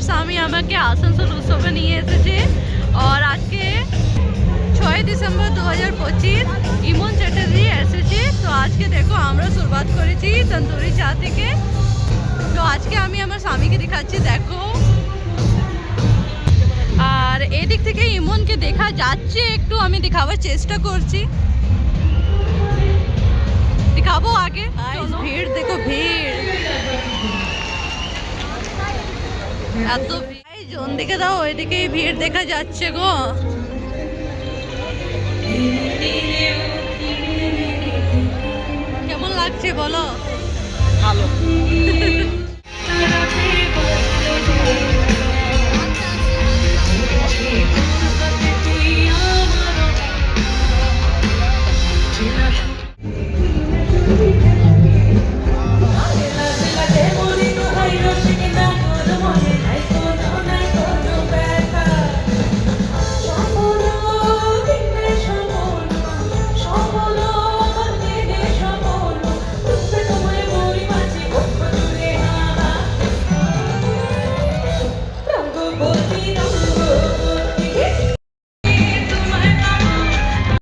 স্বামী আমাকে আসানসোল উৎসবে নিয়ে এসেছে। আর আজকে 6 ডিসেম্বর 2025 ইমন চ্যাটার্জি এসেছে। তো আজকে দেখো আমরা শুরুয়াত করেছি তন্দুরি চা থেকে। তো আজকে আমি আমার স্বামীকে দেখাচ্ছি, দেখো। আর এদিক থেকে ইমনকে দেখা যাচ্ছে, একটু আমি দেখাবার চেষ্টা করছি, দেখাবো আগে। ভিড় দেখো, ভিড় এত জন দেখে দাও, ওইদিকে ভিড় দেখা যাচ্ছে গো। কেমন লাগছে বলো? ভালো।